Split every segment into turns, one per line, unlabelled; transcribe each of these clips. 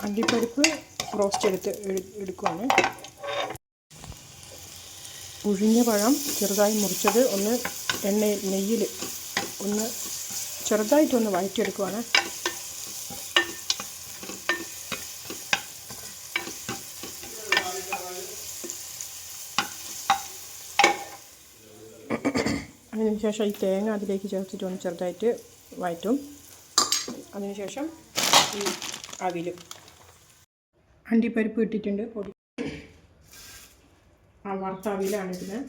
അണ്ടിപ്പരിപ്പ് റോസ്റ്റ് എടുക്കുവാണ്. പുഴുങ്ങിയ പഴം ചെറുതായി മുറിച്ചത് ഒന്ന് നെയ്യിൽ ഒന്ന് ചെറുതായിട്ടൊന്ന് വഴറ്റിയെടുക്കുവാണ്. അതിനുശേഷം ഈ തേങ്ങ അതിലേക്ക് ചേർത്തിട്ട് ഒന്ന് ചെറുതായിട്ട് വഴറ്റും. അതിനുശേഷം ഈ അവിൽ അണ്ടിപ്പരിപ്പ് ഇട്ടിട്ടുണ്ട്. പൊടി വറുത്ത അവിലാണ് ഇതിന്.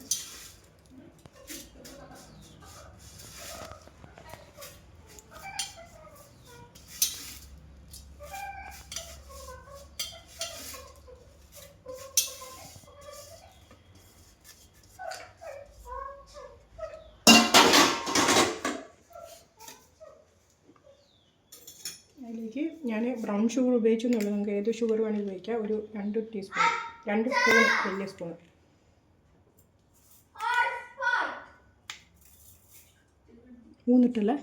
അതിലേക്ക് ഞാൻ ബ്രൗൺ ഷുഗർ ഉപയോഗിച്ചെന്നുള്ളൂ. നമുക്ക് ഏത് ഷുഗർ വേണമെങ്കിൽ ഉപയോഗിക്കാം. ഒരു 2 ടീസ്പൂൺ, 2 സ്പൂൺ, വലിയ സ്പൂൺ. മൂന്നിട്ടല്ലേ,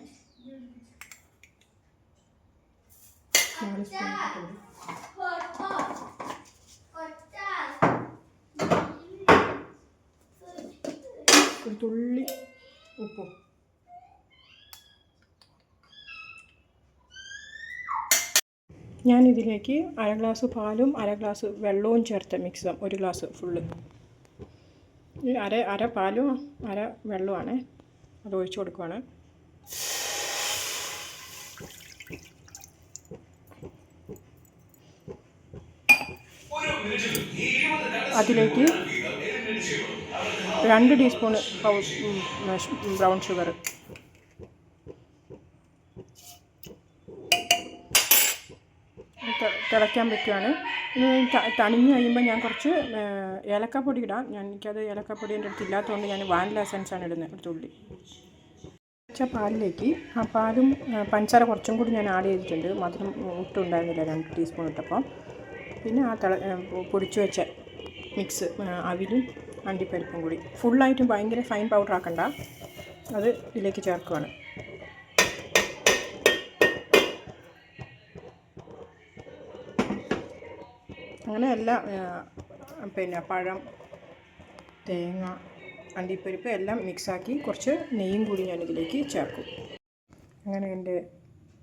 4 സ്പൂൺ ഇട്ടിട്ടുണ്ട്. ഒരു തുള്ളി ഉപ്പും. ഞാനിതിലേക്ക് 1/2 ഗ്ലാസ് പാലും 1/2 ഗ്ലാസ് വെള്ളവും ചേർത്ത മിക്സ്, 1 ഗ്ലാസ് ഫുള്ള്. ഈ അര പാലും 1/2 വെള്ളവുമാണ്. അത് ഒഴിച്ചു കൊടുക്കുവാണ്. അതിലേക്ക് 2 ടീസ്പൂൺ ബ്രൗൺ ഷുഗർ, തിളയ്ക്കാൻ പറ്റുകയാണ്. ഇനി തണിഞ്ഞ് കഴിയുമ്പോൾ ഞാൻ കുറച്ച് ഏലക്കാപ്പൊടി ഇടാം. എനിക്കത് ഏലക്കാപ്പൊടി എൻ്റെ അടുത്ത് ഇല്ലാത്തതുകൊണ്ട് ഞാൻ വാനില എസൻസാണ് ഇടുന്നത്. ഒരു തുള്ളി വെച്ച പാലിലേക്ക് ആ പാലും പഞ്ചസാര കുറച്ചും കൂടി ഞാൻ ആഡ് ചെയ്തിട്ടുണ്ട്. മധുരം ഒട്ടും ഉണ്ടായിരുന്നില്ല 2 ടീസ്പൂൺ ഇട്ടപ്പോൾ. പിന്നെ ആ പൊടിച്ചു വെച്ച മിക്സ് അവിലും അണ്ടിപ്പരിപ്പും കൂടി ഫുള്ളായിട്ടും ഭയങ്കര ഫൈൻ പൗഡർ ആക്കണ്ട, അത് ഇതിലേക്ക് ചേർക്കുവാണ്. അങ്ങനെ എല്ലാം പിന്നെ പഴം, തേങ്ങ, അണ്ടിപ്പരിപ്പ് എല്ലാം മിക്സാക്കി കുറച്ച് നെയ്യും കൂടി ഞാനിതിലേക്ക് ചേർക്കും. അങ്ങനെ എൻ്റെ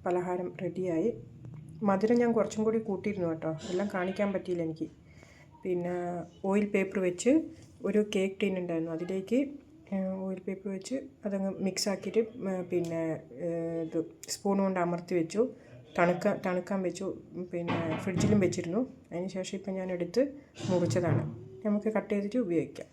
പലഹാരം റെഡിയായി. മധുരം ഞാൻ കുറച്ചും കൂടി കൂട്ടിയിരുന്നു കേട്ടോ, എല്ലാം കാണിക്കാൻ പറ്റിയില്ല എനിക്ക്. പിന്നെ ഓയിൽ പേപ്പർ വെച്ച് ഒരു കേക്ക് ടീൻ ഉണ്ടായിരുന്നു, അതിലേക്ക് ഓയിൽ പേപ്പർ വെച്ച് അതങ്ങ് മിക്സാക്കിയിട്ട് പിന്നെ ഇത് സ്പൂൺ കൊണ്ട് അമർത്തി വെച്ചു. തണുക്കാൻ വെച്ചു. പിന്നെ ഫ്രിഡ്ജിലും വെച്ചിരുന്നു. അതിന് ശേഷം ഇപ്പം ഞാൻ എടുത്ത് മുറിച്ചതാണ്. നമുക്ക് കട്ട് ചെയ്തിട്ട് ഉപയോഗിക്കാം.